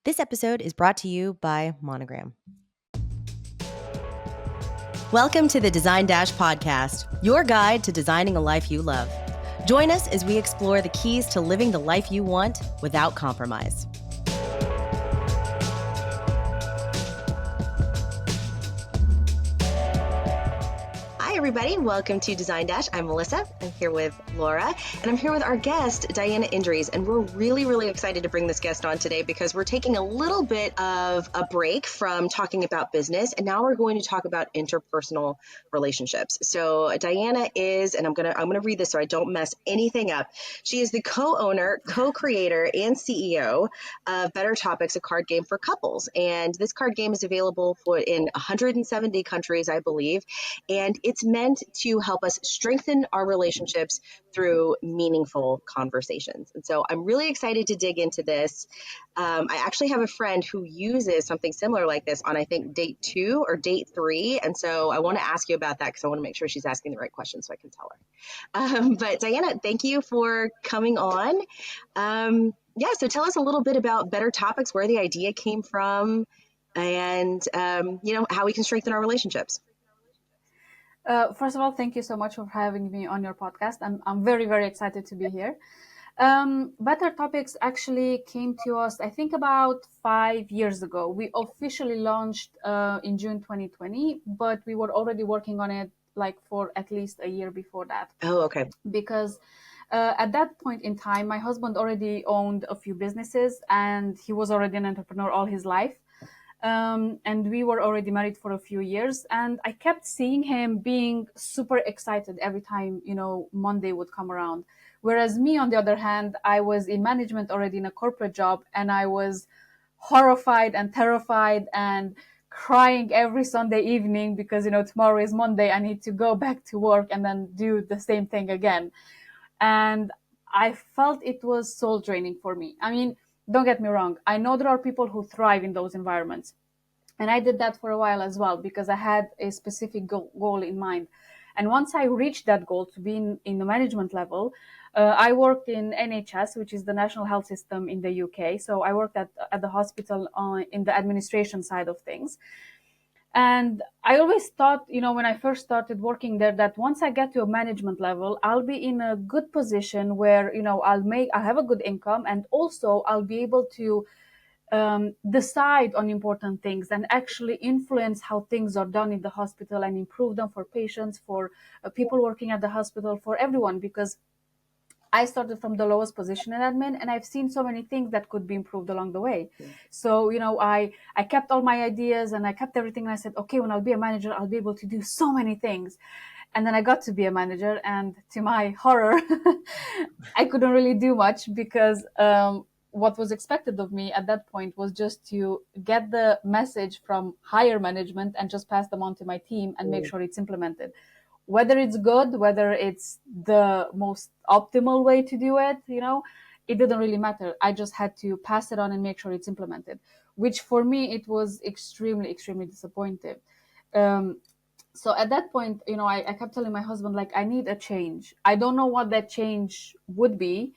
This episode is brought to you by Monogram. Welcome to the Design Dash podcast, your guide to designing a life you love. Join us as we explore the keys to living the life you want without compromise. Hi, everybody. Welcome to Design Dash. I'm Melissa. I'm here with Laura, and I'm here with our guest, Diana Indries. And we're really excited to bring this guest on today because we're taking a little bit of a break from talking about business, and now we're going to talk about interpersonal relationships. So Diana is, and I'm gonna read this so I don't mess anything up. She is the co-owner, co-creator, and CEO of Better Topics, a card game for couples. And this card game is available in 170 countries, I believe, and it's meant to help us strengthen our relationships through meaningful conversations. And so I'm really excited to dig into this. I actually have a friend who uses something similar like this on, I think, date 2 or date 3. And so I want to ask you about that because I want to make sure she's asking the right questions so I can tell her. But Diana, thank you for coming on. So tell us a little bit about Better Topics, where the idea came from, and how we can strengthen our relationships. First of all, thank you so much for having me on your podcast. I'm very excited to be here. Better Topics actually came to us, I think, about 5 years ago. We officially launched in June 2020, but we were already working on it like for at least a year before that. Oh, okay. Because at that point in time, my husband already owned a few businesses and he was already an entrepreneur all his life. And we were already married for a few years, and I kept seeing him being super excited every time, Monday would come around. Whereas me, on the other hand, I was in management already in a corporate job, and I was horrified and terrified and crying every Sunday evening because, tomorrow is Monday. I need to go back to work and then do the same thing again. And I felt it was soul draining for me. I mean, don't get me wrong. I know there are people who thrive in those environments. And I did that for a while as well because I had a specific goal in mind. And once I reached that goal to be in the management level, I worked in NHS, which is the National Health System in the UK. So I worked at the hospital in the administration side of things. And I always thought, when I first started working there, that once I get to a management level, I'll be in a good position where, I'll have a good income, and also I'll be able to decide on important things and actually influence how things are done in the hospital and improve them for patients, for people working at the hospital, for everyone, because I started from the lowest position in admin, and I've seen so many things that could be improved along the way. Yeah. So, I kept all my ideas and I kept everything. And I said, okay, when I'll be a manager, I'll be able to do so many things. And then I got to be a manager, and to my horror, I couldn't really do much because what was expected of me at that point was just to get the message from higher management and just pass them on to my team and make sure it's implemented. Whether it's good, whether it's the most optimal way to do it, it didn't really matter. I just had to pass it on and make sure it's implemented, which for me, it was extremely disappointing. So at that point, I kept telling my husband, like, I need a change. I don't know what that change would be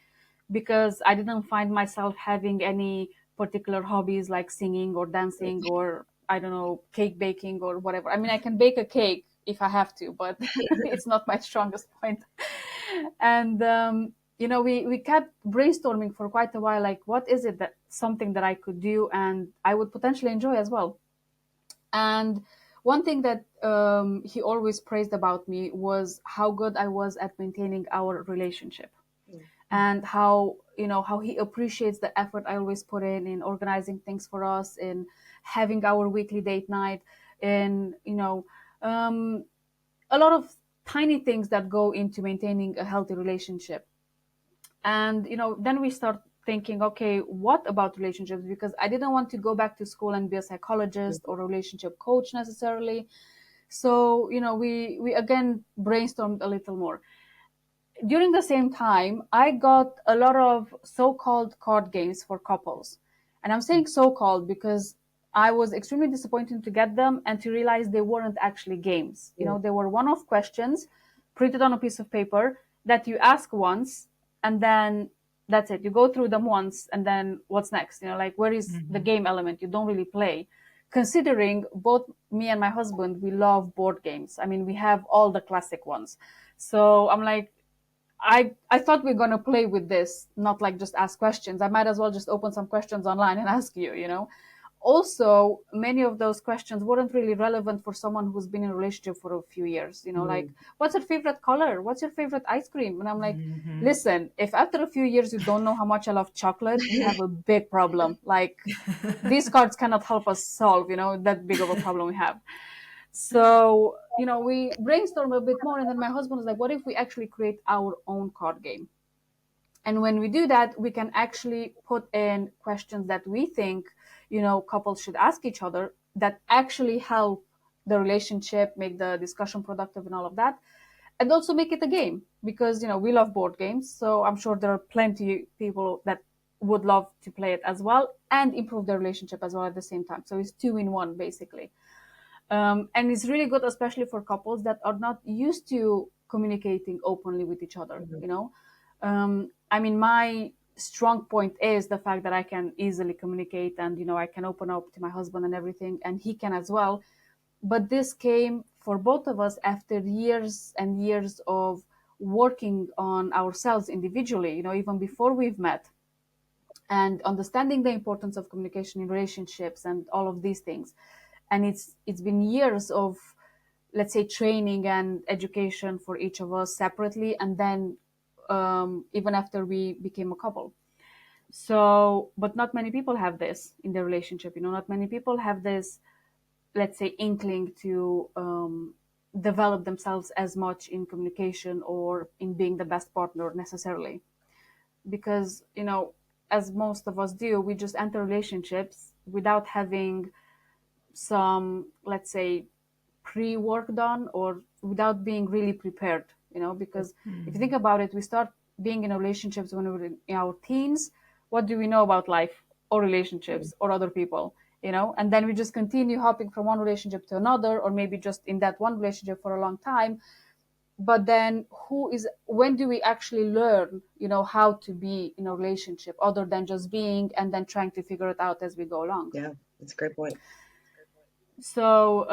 because I didn't find myself having any particular hobbies like singing or dancing or, I don't know, cake baking or whatever. I mean, I can bake a cake if I have to, but it's not my strongest point. And, we kept brainstorming for quite a while, like, what is it something that I could do and I would potentially enjoy as well. And one thing that he always praised about me was how good I was at maintaining our relationship. And how he appreciates the effort I always put in organizing things for us, in having our weekly date night, in a lot of tiny things that go into maintaining a healthy relationship. And then we start thinking, okay, what about relationships? Because I didn't want to go back to school and be a psychologist or a relationship coach necessarily. So we again brainstormed a little more. During the same time, I got a lot of so-called card games for couples. And I'm saying so-called because I was extremely disappointed to get them and to realize they weren't actually games. They were one-off questions printed on a piece of paper that you ask once, and then that's it. You go through them once, and then what's next? Like, where is the game element? You don't really play. Considering both me and my husband, we love board games. I mean, we have all the classic ones. So I'm like, I thought we are gonna play with this, not like just ask questions. I might as well just open some questions online and ask you. Also, many of those questions weren't really relevant for someone who's been in a relationship for a few years. Like, what's your favorite color? What's your favorite ice cream? And I'm like, listen, if after a few years you don't know how much I love chocolate, we have a big problem. Like, these cards cannot help us solve, that big of a problem we have. So, we brainstorm a bit more, and then my husband was like, what if we actually create our own card game? And when we do that, we can actually put in questions that we think, couples should ask each other that actually help the relationship, make the discussion productive and all of that. And also make it a game because, we love board games. So I'm sure there are plenty of people that would love to play it as well and improve their relationship as well at the same time. So it's 2 in 1, basically. And it's really good, especially for couples that are not used to communicating openly with each other. I mean, my strong point is the fact that I can easily communicate, and I can open up to my husband and everything, and he can as well. But this came for both of us after years and years of working on ourselves individually, even before we've met, and understanding the importance of communication in relationships and all of these things. And it's been years of, let's say, training and education for each of us separately, and then even after we became a couple. So, but not many people have this in their relationship. Not many people have this, let's say, inkling to develop themselves as much in communication or in being the best partner necessarily. Because, as most of us do, we just enter relationships without having some, let's say, pre-work done, or without being really prepared, because if you think about it, we start being in relationships when we're in our teens. What do we know about life or relationships or other people, and then we just continue hopping from one relationship to another, or maybe just in that one relationship for a long time. But then when do we actually learn, how to be in a relationship other than just being and then trying to figure it out as we go along? Yeah, that's a great point. So,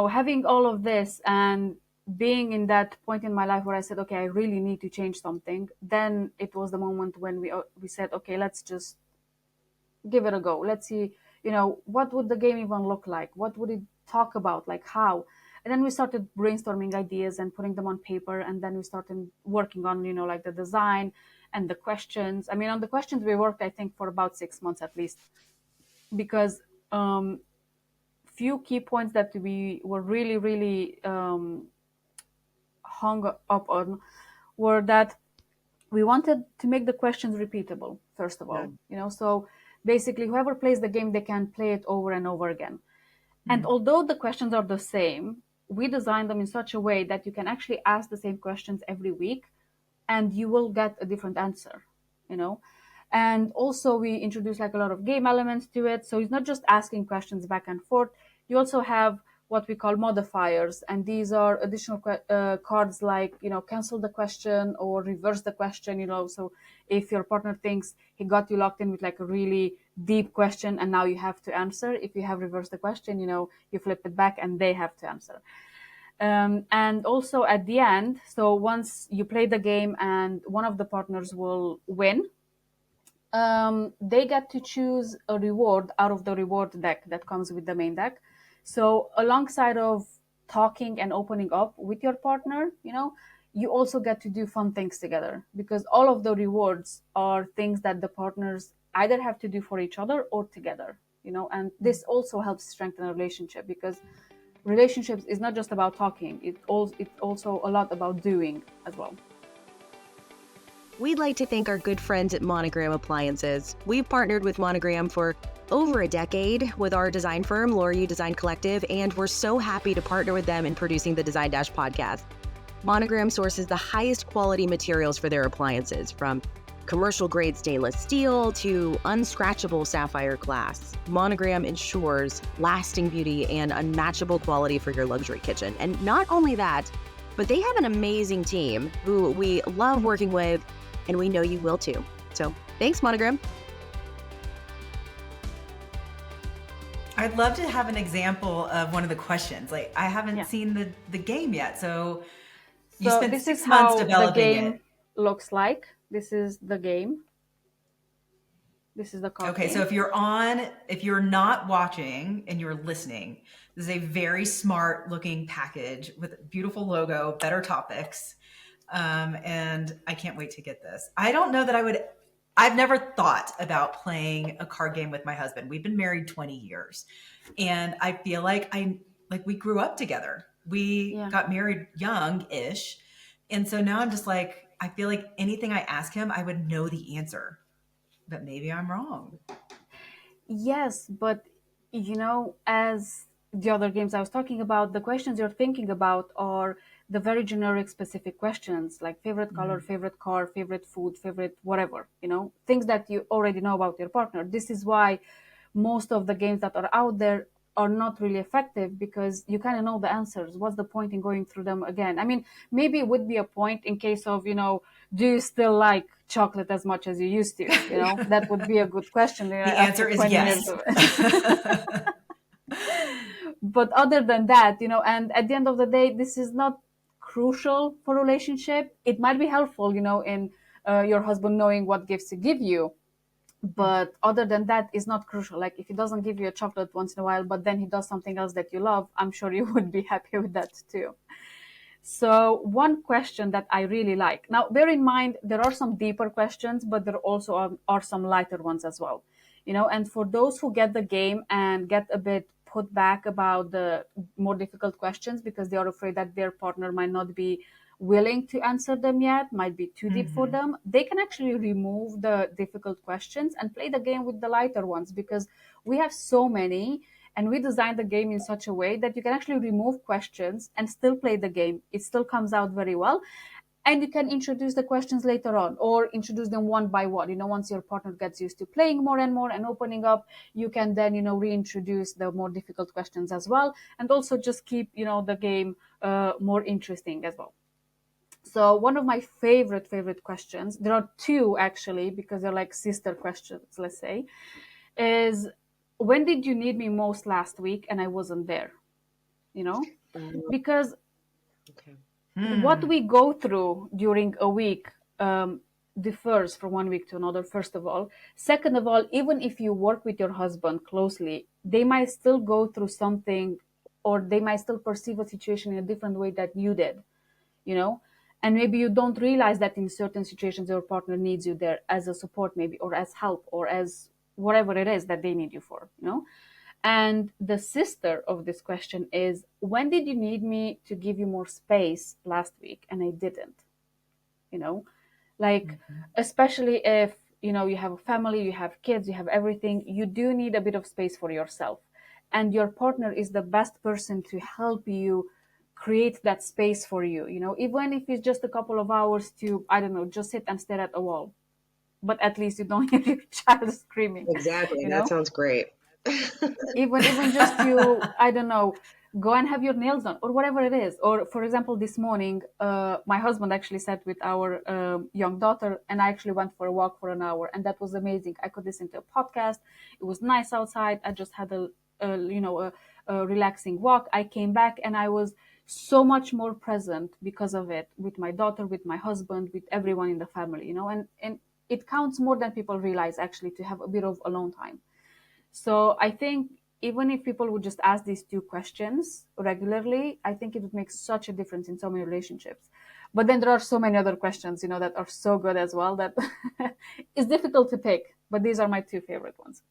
having all of this and being in that point in my life where I said, okay, I really need to change something, then it was the moment when we said, okay, let's just give it a go. Let's see, what would the game even look like? What would it talk about? Like, how? And then we started brainstorming ideas and putting them on paper. And then we started working on, like the design and the questions. I mean, on the questions we worked, I think, for about 6 months at least, because few key points that we were really, really hung up on were that we wanted to make the questions repeatable, first of all. So basically, whoever plays the game, they can play it over and over again. And although the questions are the same, we designed them in such a way that you can actually ask the same questions every week and you will get a different answer, And also we introduced like a lot of game elements to it. So it's not just asking questions back and forth. You also have what we call modifiers. And these are additional cards like, cancel the question or reverse the question, So if your partner thinks he got you locked in with like a really deep question and now you have to answer, if you have reversed the question, you flip it back and they have to answer. And also at the end, so once you play the game and one of the partners will win, they get to choose a reward out of the reward deck that comes with the main deck. So alongside of talking and opening up with your partner, you also get to do fun things together, because all of the rewards are things that the partners either have to do for each other or together, and this also helps strengthen a relationship, because relationships is not just about talking. It's also a lot about doing as well. We'd like to thank our good friends at Monogram Appliances. We've partnered with Monogram for over a decade with our design firm, Laura You Design Collective, and we're so happy to partner with them in producing the Design Dash podcast. Monogram sources the highest quality materials for their appliances, from commercial grade stainless steel to unscratchable sapphire glass. Monogram ensures lasting beauty and unmatchable quality for your luxury kitchen. And not only that, but they have an amazing team who we love working with, and we know you will too. So thanks, Monogram. I'd love to have an example of one of the questions. Like, I haven't Yeah. seen the game yet, so you So spent this is 6 months how the developing game it. looks like. This is the game. This is the card Okay, so game. if you're not watching and you're listening, this is a very smart looking package with a beautiful logo, better topics. And I can't wait to get this. I don't know that I've never thought about playing a card game with my husband. We've been married 20 years. And I feel like we grew up together. We Yeah. got married young-ish. And so now I'm just like, I feel like anything I ask him, I would know the answer. But maybe I'm wrong. Yes, but as the other games I was talking about, the questions you're thinking about are the very generic specific questions like favorite color, Mhm. favorite car, favorite food, favorite whatever, things that you already know about your partner. This is why most of the games that are out there are not really effective because you kind of know the answers. What's the point in going through them again? I mean, maybe it would be a point in case of, do you still like chocolate as much as you used to? That would be a good question The after answer is 20 years yes. of it. But other than that, and at the end of the day, this is not crucial for relationship. It might be helpful, in your husband knowing what gifts to give you, but other than that is not crucial. Like if he doesn't give you a chocolate once in a while but then he does something else that you love, I'm sure you would be happy with that too. So one question that I really like, now bear in mind there are some deeper questions but there also are some lighter ones as well, and for those who get the game and get a bit put back about the more difficult questions because they are afraid that their partner might not be willing to answer them yet, might be too deep for Mhm. them, they can actually remove the difficult questions and play the game with the lighter ones because we have so many and we designed the game in such a way that you can actually remove questions and still play the game. It still comes out very well. And you can introduce the questions later on or introduce them one by one. Once your partner gets used to playing more and more and opening up, you can then, reintroduce the more difficult questions as well. And also just keep, the game more interesting as well. So one of my favorite questions, there are two actually, because they're like sister questions, let's say, is when did you need me most last week and I wasn't there? You know, because Okay. what Hmm. we go through during a week differs from one week to another, first of all. Second of all, even if you work with your husband closely, they might still go through something or they might still perceive a situation in a different way that you did, you know and maybe you don't realize that in certain situations your partner needs you there as a support, maybe, or as help, or as whatever it is that they need you for. And the sister of this question is, when did you need me to give you more space last week and I didn't? you know like, Mhm. especially if you have a family, you have kids, you have everything, you do need a bit of space for yourself, and your partner is the best person to help you create that space for you, even if it's just a couple of hours to, I don't know, just sit and stare at a wall, but at least you don't hear your child screaming. Exactly. you That know sounds great. even just to, I don't know, go and have your nails done or whatever it is. Or for example, this morning my husband actually sat with our young daughter and I actually went for a walk for an hour, and that was amazing. I could listen to a podcast. It was nice outside. I just had a relaxing walk. I came back and I was so much more present because of it, with my daughter, with my husband, with everyone in the family, and it counts more than people realize, actually, to have a bit of alone time. So I think even if people would just ask these two questions regularly, I think it would make such a difference in so many relationships. But then there are so many other questions, that are so good as well that it's difficult to pick. But these are my two favorite ones.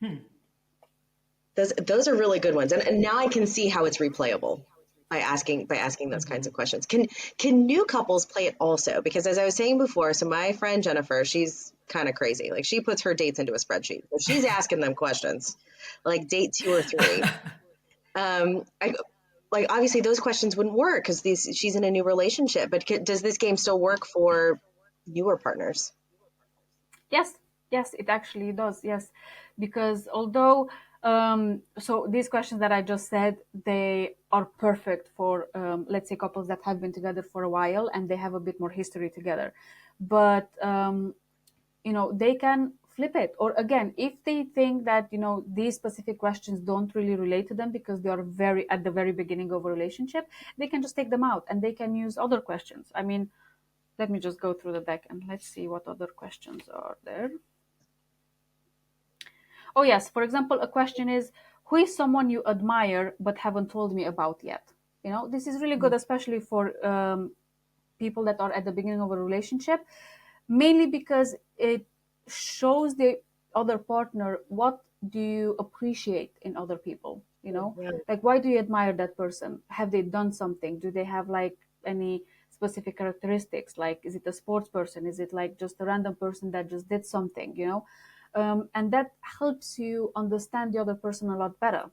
Hmm. Those are really good ones, and now I can see how it's replayable by asking those kinds of Mhm. questions. Can new couples play it also? Because as I was saying before, so my friend Jennifer, she's kind of crazy. Like she puts her dates into a spreadsheet, so she's asking them questions, like date two or three. I like obviously those questions wouldn't work because these she's in a new relationship. But does this game still work for newer partners? Yes, yes, it actually does. Yes, because although so these questions that I just said, they are perfect for let's say couples that have been together for a while and they have a bit more history together. But they can flip it. Or again, if they think that these specific questions don't really relate to them because they are very at the very beginning of a relationship, they can just take them out and they can use other questions. I mean, let me just go through the deck and let's see what other questions are there. Oh yes, for example, a question is, who is someone you admire but haven't told me about yet? This is really good, especially for people that are at the beginning of a relationship, mainly because it shows the other partner what do you appreciate in other people. Yeah. Like, why do you admire that person? Have they done something? Do they have like any specific characteristics? Like, is it a sports person? Is it like just a random person that just did something? And that helps you understand the other person a lot better.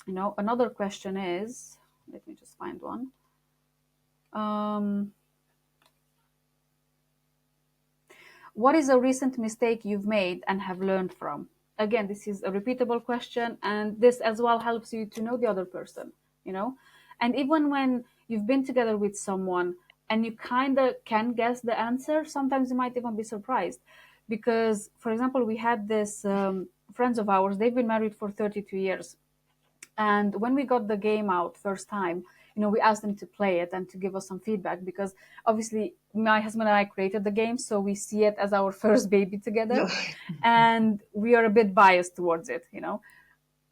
Another question is, let me just find one. What is a recent mistake you've made and have learned from? Again, this is a repeatable question, and this as well helps you to know the other person, And even when you've been together with someone and you kind of can guess the answer, sometimes you might even be surprised. Because, for example, we had this friends of ours, they've been married for 32 years. And when we got the game out first time, we asked them to play it and to give us some feedback, because obviously my husband and I created the game, so we see it as our first baby together, and we are a bit biased towards it,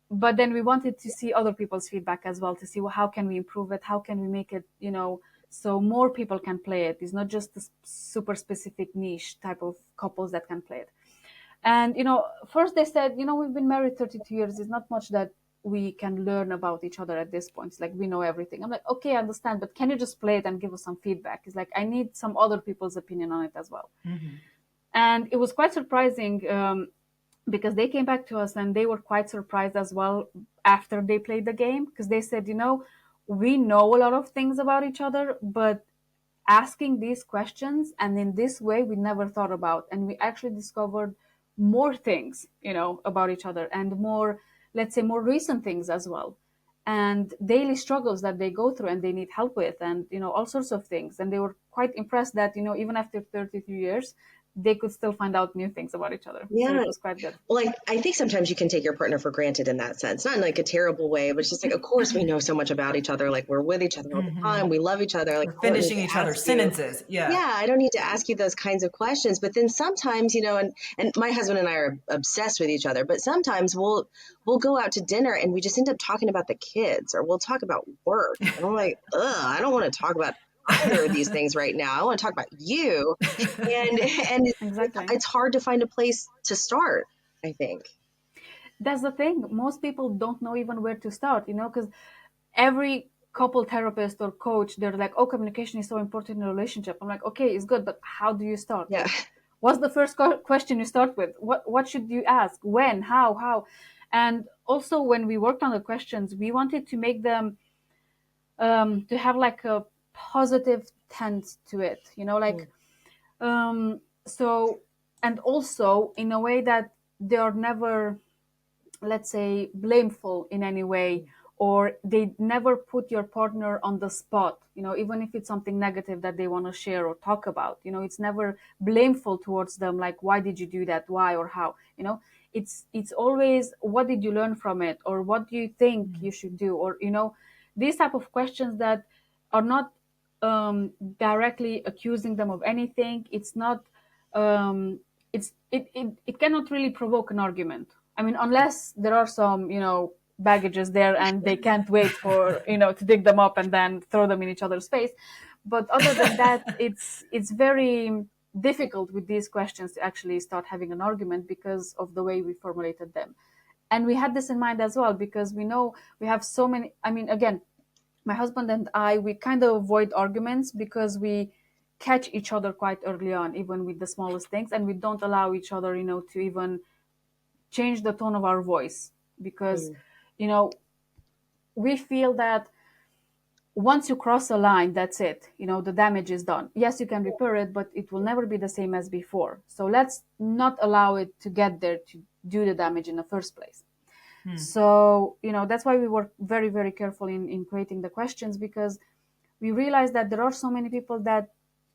But then we wanted to see other people's feedback as well, to see, well, how can we improve it? How can we make it, so more people can play it? It's not just the super specific niche type of couples that can play it. And, first they said, we've been married 32 years. It's not much that we can learn about each other at this point. It's like, we know everything. I'm like, okay, I understand, but can you just play it and give us some feedback? It's like, I need some other people's opinion on it as well. Mm-hmm. And it was quite surprising because they came back to us and they were quite surprised as well after they played the game, because they said, we know a lot of things about each other, but asking these questions and in this way we never thought about, and we actually discovered more things about each other, and more, let's say, more recent things as well, and daily struggles that they go through and they need help with, and all sorts of things. And they were quite impressed that even after 33 years they could still find out new things about each other. So Yeah. it was quite good. Well, I think sometimes you can take your partner for granted in that sense, not in like a terrible way, but it's just like, of course, we know so much about each other. Like, we're with each other all the time. We love each other. Like, We're I don't need finishing to each ask other's you. sentences. Yeah. Yeah, I don't need to ask you those kinds of questions. But then sometimes, and my husband and I are obsessed with each other, but sometimes we'll go out to dinner and we just end up talking about the kids, or we'll talk about work. And I'm like, I don't want to talk about either of these things right now. I want to talk about you. And Exactly. it's hard to find a place to start, I think. That's the thing. Most people don't know even where to start, because every couple therapist or coach, they're like, oh, communication is so important in a relationship. I'm like, okay, it's good, but how do you start? Yeah. Like, what's the first question you start with? What should you ask? When? How? And also, when we worked on the questions, we wanted to make them to have like a positive tense to it, like so, and also in a way that they are never, let's say, blameful in any way, or they never put your partner on the spot, even if it's something negative that they want to share or talk about, it's never blameful towards them, like, why did you do that, why or how, it's always, what did you learn from it, or what do you think you should do, or these type of questions that are not directly accusing them of anything. It's not it cannot really provoke an argument. I mean, unless there are some, baggages there and they can't wait for, to dig them up and then throw them in each other's face. But other than that, it's very difficult with these questions to actually start having an argument because of the way we formulated them. And we had this in mind as well, because we know we have so many, I mean, again, my husband and I, we kind of avoid arguments because we catch each other quite early on, even with the smallest things, and we don't allow each other, to even change the tone of our voice, because, we feel that once you cross a line, that's it. The damage is done. Yes, you can repair it, but it will never be the same as before. So let's not allow it to get there to do the damage in the first place. So, that's why we were very, very careful in creating the questions, because we realized that there are so many people that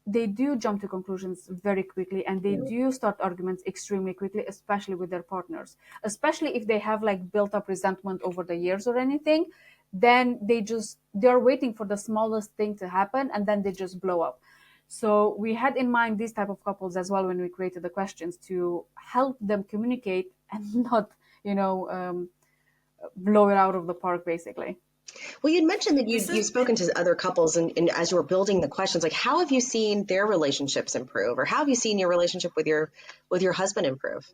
they do jump to conclusions very quickly, and they do start arguments extremely quickly, especially with their partners, especially if they have like built up resentment over the years or anything. Then they're waiting for the smallest thing to happen, and then they just blow up. So we had in mind these type of couples as well when we created the questions, to help them communicate and not, blow it out of the park, basically. Well, you'd mentioned that This you've has spoken been to other couples, and as you were building the questions, like how have you seen their relationships improve, or how have you seen your relationship with your husband improve?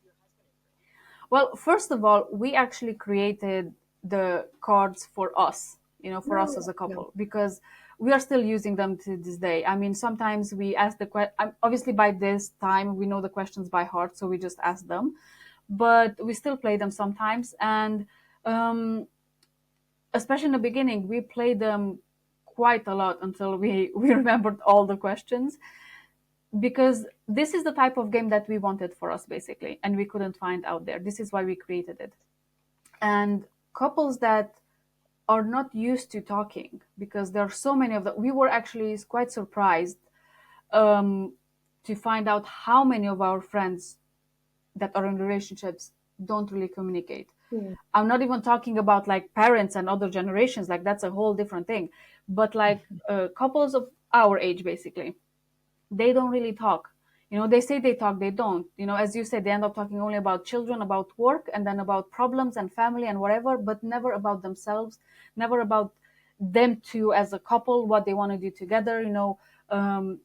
Well, first of all, we actually created the cards for us, for us as a No. couple, because we are still using them to this day. I mean, sometimes we ask the question, obviously by this time we know the questions by heart, so we just ask them, but we still play them sometimes. And um, especially in the beginning, we played them quite a lot until we remembered all the questions, because this is the type of game that we wanted for us, basically, and we couldn't find out there. This is why we created it. And couples that are not used to talking, because there are so many of them, we were actually quite surprised um, to find out how many of our friends that are in relationships don't really communicate. Hmm. I'm not even talking about like parents and other generations, like that's a whole different thing, but like couples of our age, basically, they don't really talk. They say they talk, they don't. As you said, they end up talking only about children, about work, and then about problems and family and whatever, but never about themselves, never about them two as a couple, what they want to do together, um,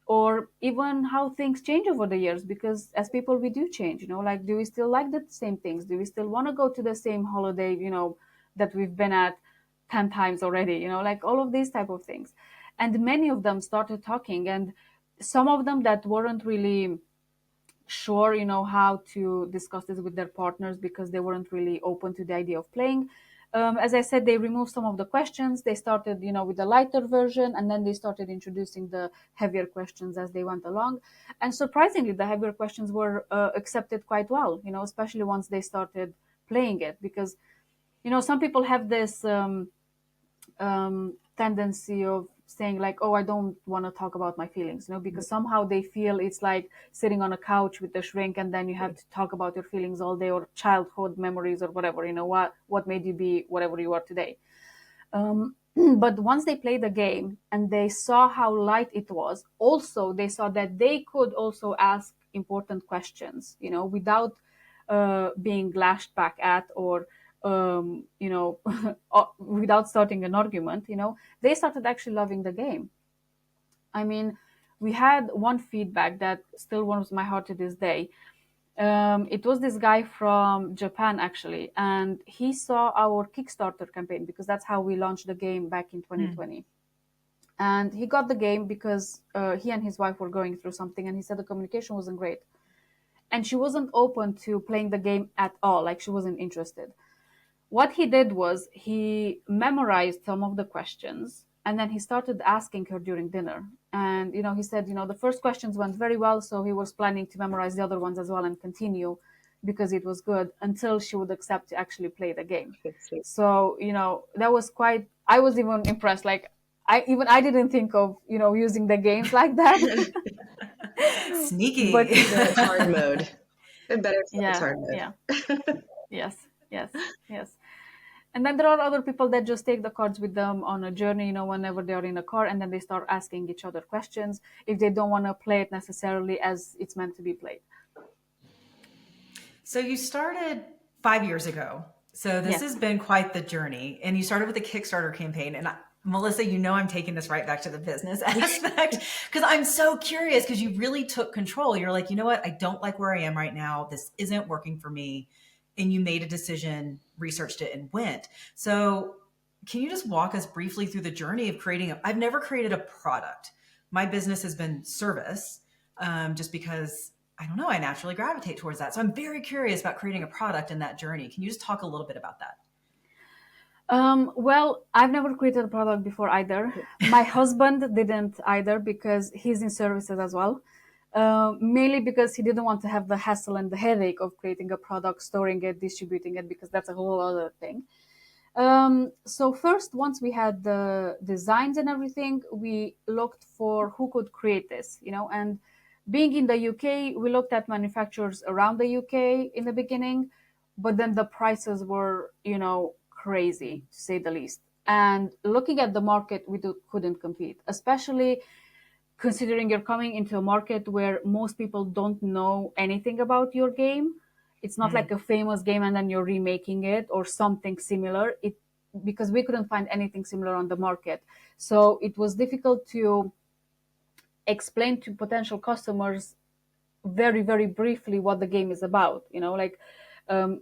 or even how things change over the years, because as people we do change. Like, do we still like the same things? Do we still want to go to the same holiday, that we've been at 10 times already, like all of these type of things. And many of them started talking, and some of them that weren't really sure, how to discuss this with their partners, because they weren't really open to the idea of playing. As I said, they removed some of the questions. They started, with the lighter version, and then they started introducing the heavier questions as they went along. And surprisingly, the heavier questions were accepted quite well, especially once they started playing it, because, some people have this tendency of saying like, oh, I don't want to talk about my feelings, because somehow they feel it's like sitting on a couch with the shrink, and then you have to talk about your feelings all day, or childhood memories, or whatever, what made you be whatever you are today. But once they played the game and they saw how light it was, also they saw that they could also ask important questions, without being lashed back at, or without starting an argument. They started actually loving the game. I mean, we had one feedback that still warms my heart to this day. It was this guy from Japan, actually, and he saw our Kickstarter campaign, because that's how we launched the game back in 2020. And he got the game because he and his wife were going through something, and he said the communication wasn't great. And she wasn't open to playing the game at all, like she wasn't interested. What he did was he memorized some of the questions, and then he started asking her during dinner. And he said, the first questions went very well, so he was planning to memorize the other ones as well and continue, because it was good, until she would accept to actually play the game. That's sweet. So that was quite, I was even impressed. Like, I didn't think of using the games like that. But sneaky. he did. It's hard mode. Better it's Yeah, hard mode. yeah. Yes, yes, yes. And then there are other people that just take the cards with them on a journey, whenever they are in a car, and then they start asking each other questions if they don't want to play it necessarily as it's meant to be played. So you started 5 years ago. So this Yes. has been quite the journey. And you started with a Kickstarter campaign. And Melissa, I'm taking this right back to the business aspect, because I'm so curious, because you really took control. You're like, you know what? I don't like where I am right now. This isn't working for me. And you made a decision, researched it, and went. So can you just walk us briefly through the journey of I've never created a product. My business has been service, just because I don't know, I naturally gravitate towards that. So I'm very curious about creating a product in that journey. Can you just talk a little bit about that? Well, I've never created a product before either. My husband didn't either, because he's in services as well. Mainly because he didn't want to have the hassle and the headache of creating a product, storing it, distributing it, because that's a whole other thing. So first, once we had the designs and everything, we looked for who could create this, and being in the UK, we looked at manufacturers around the UK in the beginning, but then the prices were, crazy to say the least. And looking at the market, couldn't compete, especially considering you're coming into a market where most people don't know anything about your game. It's not like a famous game and then you're remaking it or something similar. Because we couldn't find anything similar on the market. So it was difficult to explain to potential customers very, very briefly what the game is about. Um,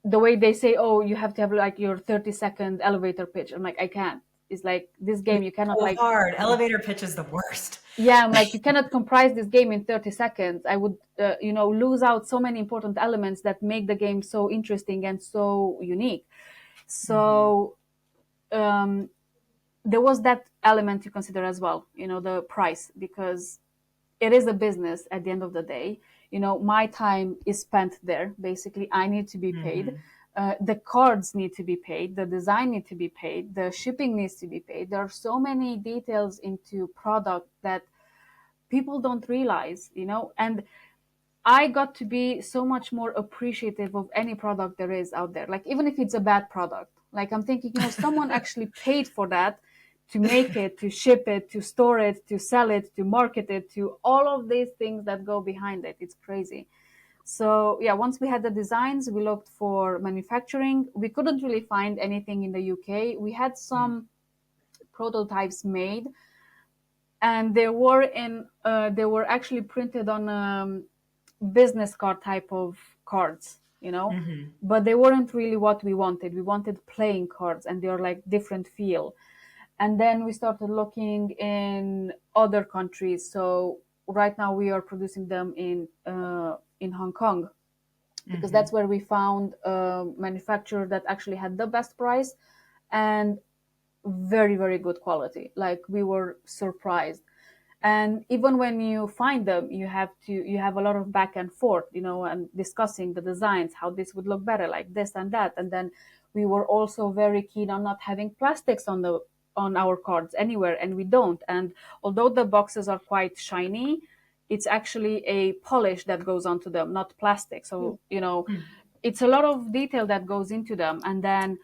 the way they say, oh, you have to have like your 30-second elevator pitch. I'm like, I can't. It's like this game, you cannot So like hard. Elevator pitch is the worst. yeah, I'm like, you cannot comprise this game in 30 seconds. I would lose out so many important elements that make the game so interesting and so unique. So um, there was that element to consider as well, the price, because it is a business at the end of the day. My time is spent there. Basically, I need to be paid. The cards need to be paid. The design need to be paid. The shipping needs to be paid. There are so many details into product that people don't realize, and I got to be so much more appreciative of any product there is out there. Like, even if it's a bad product, like I'm thinking, someone actually paid for that to make it, to ship it, to store it, to sell it, to market it, to all of these things that go behind it. It's crazy. So yeah, once we had the designs, we looked for manufacturing. We couldn't really find anything in the UK. We had some prototypes made, and they were actually printed on business card type of cards, but they weren't really what we wanted. We wanted playing cards, and they're like different feel. And then we started looking in other countries. So right now we are producing them in Hong Kong, because that's where we found a manufacturer that actually had the best price and very, very good quality. Like, we were surprised. And even when you find them, you have a lot of back and forth, and discussing the designs, how this would look better, like this and that. And then we were also very keen on not having plastics on our cards anywhere, and we don't. And although the boxes are quite shiny, it's actually a polish that goes onto them, not plastic. So it's a lot of detail that goes into them. And then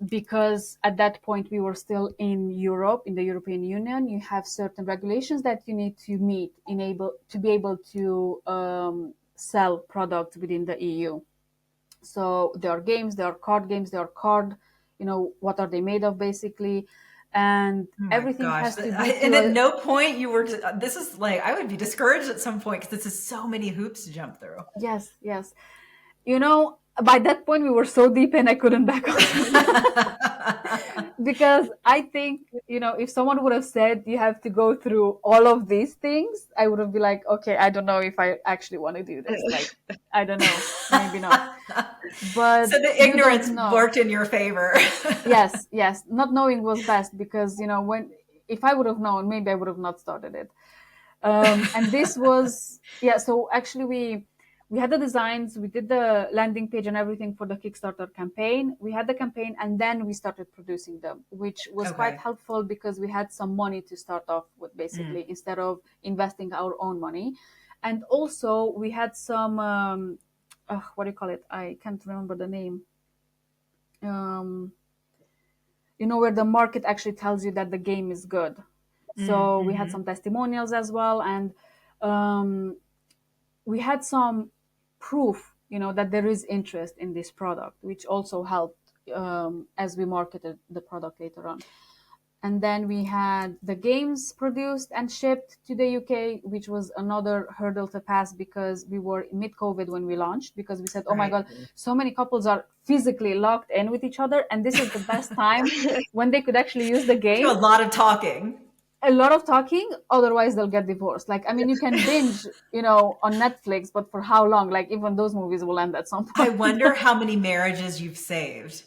because at that point we were still in Europe, in the European Union, you have certain regulations that you need to meet to be able to sell products within the EU. So there are games, there are card games, there are card, what are they made of basically, and Oh my everything gosh. has to be And at no point you were, this is like, I would be discouraged at some point because this is so many hoops to jump through. Yes, yes. By that point we were so deep and I couldn't back off. Because I think, if someone would have said you have to go through all of these things, I would have been like, okay, I don't know if I actually want to do this. Like, I don't know, maybe not. But So the you don't ignorance know. worked in your favor. Yes. Not knowing was best, because, if I would have known, maybe I would have not started it. And this was, so actually we had the designs, we did the landing page and everything for the Kickstarter campaign. We had the campaign, and then we started producing them, which was quite helpful because we had some money to start off with, basically, instead of investing our own money. And also we had some, what do you call it? I can't remember the name. Where the market actually tells you that the game is good. So we had some testimonials as well, and we had some proof, that there is interest in this product, which also helped as we marketed the product later on. And then we had the games produced and shipped to the UK, which was another hurdle to pass because we were mid-COVID when we launched, because we said, oh my God, so many couples are physically locked in with each other, and this is the best time when they could actually use the game. A lot of talking. Otherwise they'll get divorced. Like, I mean, you can binge, on Netflix, but for how long? Like, even those movies will end at some point. I wonder how many marriages you've saved.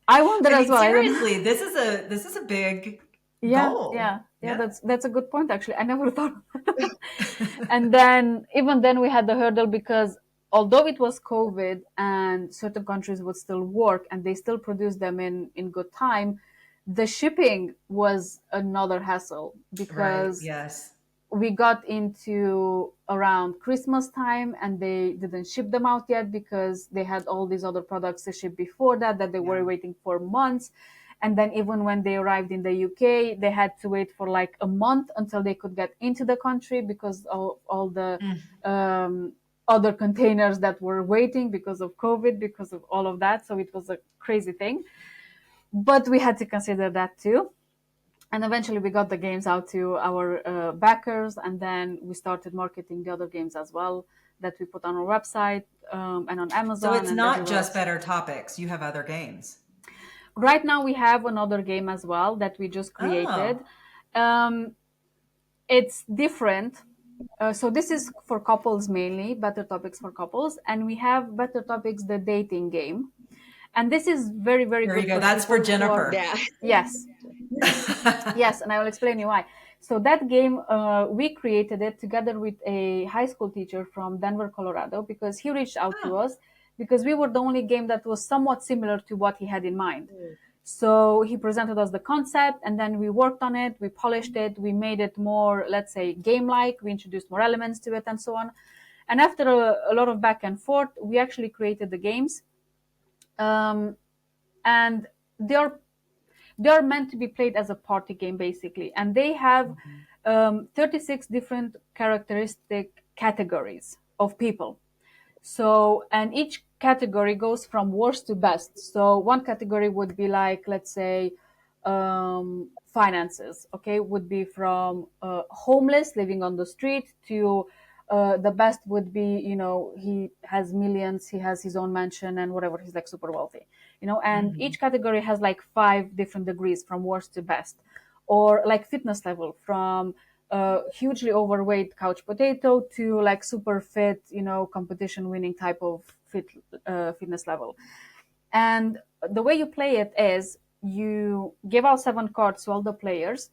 I wonder as well. Seriously, this is a big goal. Yeah. That's a good point, actually. I never thought of that. And then even then we had the hurdle because although it was COVID and certain countries would still work and they still produce them in good time, the shipping was another hassle Right. because Yes. we got into around Christmas time and they didn't ship them out yet because they had all these other products to ship before that they were Yeah. waiting for months. And then even when they arrived in the UK, they had to wait for like a month until they could get into the country because of all the Mm. um, other containers that were waiting because of COVID, because of all of that. So it was a crazy thing. But we had to consider that too. And eventually we got the games out to our backers, and then we started marketing the other games as well that we put on our website, and on So Amazon it's and not everywhere just else. Better Topics. You have other games. Right now we have another game as well that we just Oh, created. Um, it's different. So this is for couples mainly, Better Topics for couples, and we have Better Topics, the dating game. And this is very, very there you good go. for That's for people who are, Jennifer. Yeah. yes, yes, and I will explain you why. So that game, we created it together with a high school teacher from Denver, Colorado, because he reached out to Oh. us because we were the only game that was somewhat similar to what he had in mind. So he presented us the concept, and then we worked on it, we polished it, we made it more, let's say, game-like. We introduced more elements to it, and so on. And after a lot of back and forth, we actually created the games, and they are meant to be played as a party game basically, and they have 36 different characteristic categories of people. So, and each category goes from worst to best. So one category would be like, let's say, finances, okay, would be from homeless living on the street to the best would be, he has millions, he has his own mansion and whatever, he's like super wealthy, and Mhm. each category has like 5 different degrees from worst to best. Or like fitness level, from hugely overweight couch potato to like super fit, competition winning type of fitness level. And the way you play it is you give out 7 cards to all the players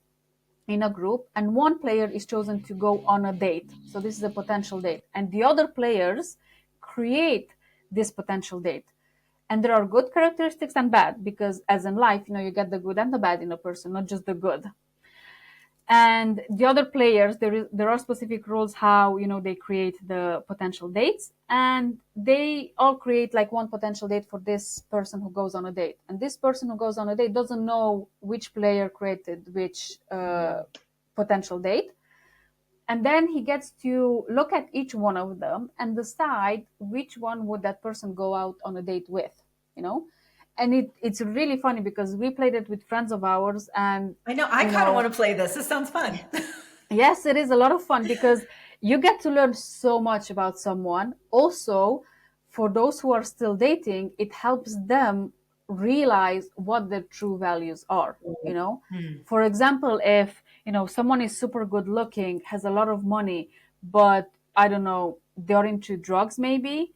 in a group, and one player is chosen to go on a date. So this is a potential date, and the other players create this potential date. And there are good characteristics and bad, because as in life, you get the good and the bad in a person, not just the good. And the other players, there are specific rules how they create the potential dates, and they all create like one potential date for this person who goes on a date, and this person who goes on a date doesn't know which player created which potential date. And then he gets to look at each one of them and decide which one would that person go out on a date with, you know and it's really funny because we played it with friends of ours, and I know. I you kind of want know to play this. This sounds fun. yes, it is a lot of fun because you get to learn so much about someone. Also, for those who are still dating, it helps them realize what their true values are, Hmm. For example, if, someone is super good looking, has a lot of money, but I don't know, they're into drugs maybe,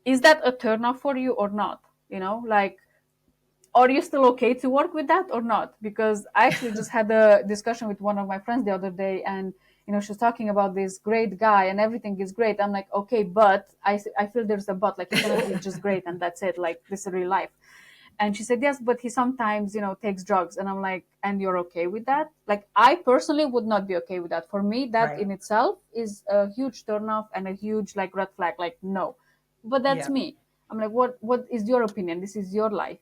is that a turn off for you or not? Like, are you still okay to work with that or not? Because I actually just had a discussion with one of my friends the other day, and she's talking about this great guy and everything is great. I'm like, okay, but I feel there's a but, like he cannot be just great and that's it, like this is real life. And she said, yes, but he sometimes takes drugs. And I'm like, and you're okay with that? Like, I personally would not be okay with that. For me, that Right. in itself is a huge turnoff and a huge like red flag, like no. But that's Yeah. me. I'm like, what is your opinion? This is your life,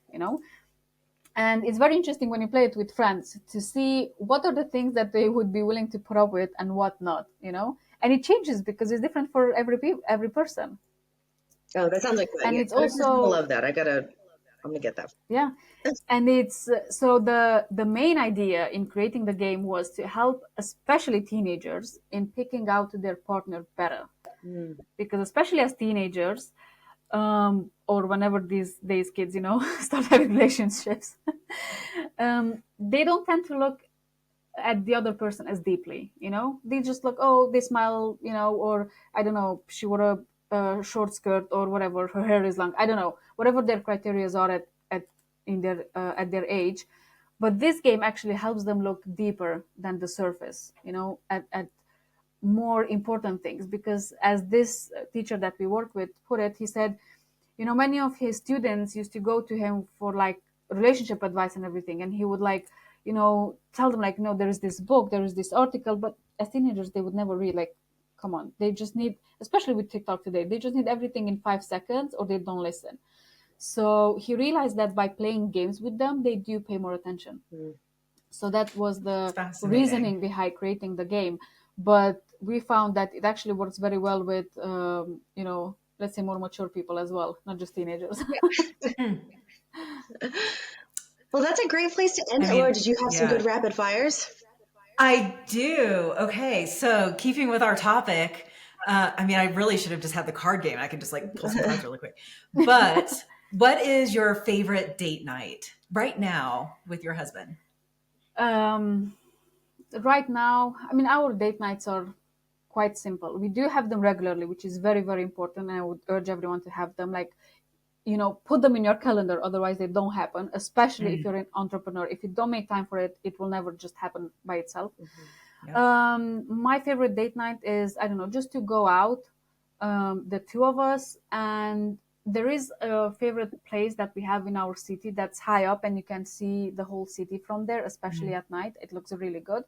and it's very interesting when you play it with friends to see what are the things that they would be willing to put up with and what not, and it changes because it's different for every person. Oh, that sounds like fun. And Yeah, it's other person will also, love that. I'm gonna get that. yeah, and it's so the main idea in creating the game was to help especially teenagers in picking out their partner better, Mm. because especially as teenagers, or whenever these kids start having relationships, they don't tend to look at the other person as deeply. They just look, oh, they smile, or I don't know, she wore a short skirt or whatever, her hair is long, I don't know, whatever their criteria are at their age. But this game actually helps them look deeper than the surface, at more important things. Because as this teacher that we work with put it, he said, many of his students used to go to him for like relationship advice and everything, and he would like, tell them like, no, there is this book, there is this article, but as teenagers they would never read. Like, come on, they just need, especially with TikTok today, they just need everything in 5 seconds or they don't listen. So he realized that by playing games with them, they do pay more attention. So that was the reasoning behind creating the game. But we found that it actually works very well with, let's say more mature people as well, not just teenagers. Well, that's a great place to end it. Laura, did you have some good rapid fires? I do. Okay. So keeping with our topic, I really should have just had the card game. I could just like pull some cards really quick. But what is your favorite date night right now with your husband? Right now, our date nights are quite simple. We do have them regularly, which is very, very important. And I would urge everyone to have them, like, put them in your calendar. Otherwise they don't happen, especially if you're an entrepreneur. If you don't make time for it, it will never just happen by itself. My favorite date night is, I don't know, just to go out, the two of us. And there is a favorite place that we have in our city that's high up and you can see the whole city from there, especially at night. It looks really good.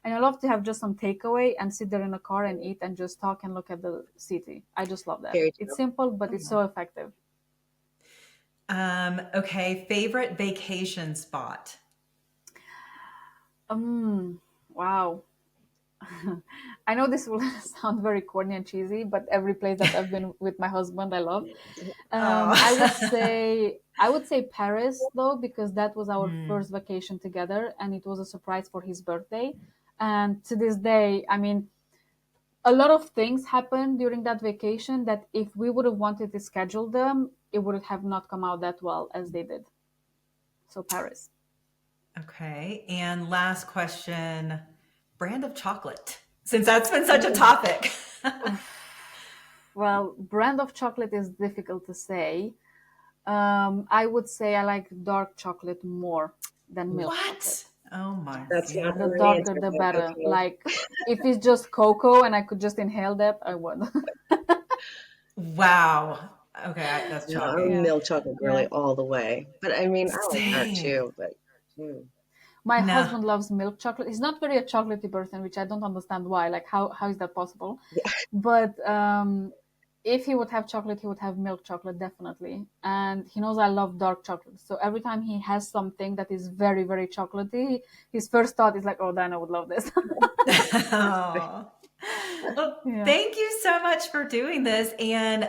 And I love to have just some takeaway and sit there in a car and eat and just talk and look at the city. I just love that. It's simple, but it's so effective. Okay. Favorite vacation spot? Wow. I know this will sound very corny and cheesy, but every place that I've been with my husband, I love. I would say Paris though, because that was our first vacation together and it was a surprise for his birthday. And to this day, a lot of things happened during that vacation that if we would have wanted to schedule them, it would have not come out that well as they did. So Paris. Okay. And last question, brand of chocolate, since that's been such a topic. Well, brand of chocolate is difficult to say. I would say I like dark chocolate more than milk chocolate. Oh my That's God. The darker the better. Okay. Like if it's just cocoa and I could just inhale that, I would. Wow. Okay, that's shocking. Milk chocolate girly all the way. But I like that too. But my husband loves milk chocolate. He's not very a chocolatey person, which I don't understand why. Like how is that possible? Yeah. But if he would have chocolate, he would have milk chocolate, definitely. And he knows I love dark chocolate. So every time he has something that is very, very chocolatey, his first thought is like, oh, Diana would love this. Well, thank you so much for doing this. And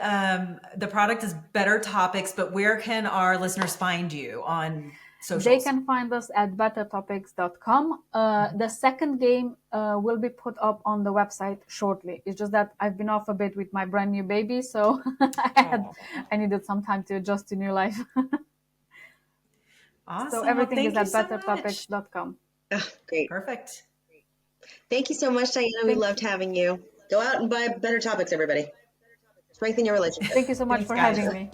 the product is Better Topics, but where can our listeners find you on socials? They can find us at bettertopics.com. The second game will be put up on the website shortly. It's just that I've been off a bit with my brand new baby, so I needed some time to adjust to new life. Awesome. So everything is at bettertopics.com. Oh, great. Perfect. Thank you so much, Diana. We loved having you. Go out and buy Better Topics, everybody. Strengthen your relationship. Thank you so much for having me.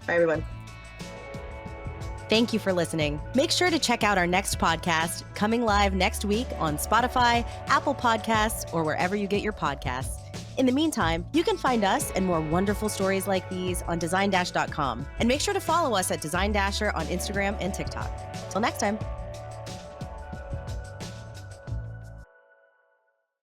Bye, everyone. Thank you for listening. Make sure to check out our next podcast, coming live next week on Spotify, Apple Podcasts, or wherever you get your podcasts. In the meantime, you can find us and more wonderful stories like these on DesignDash.com. And make sure to follow us at Design Dasher on Instagram and TikTok. Till next time.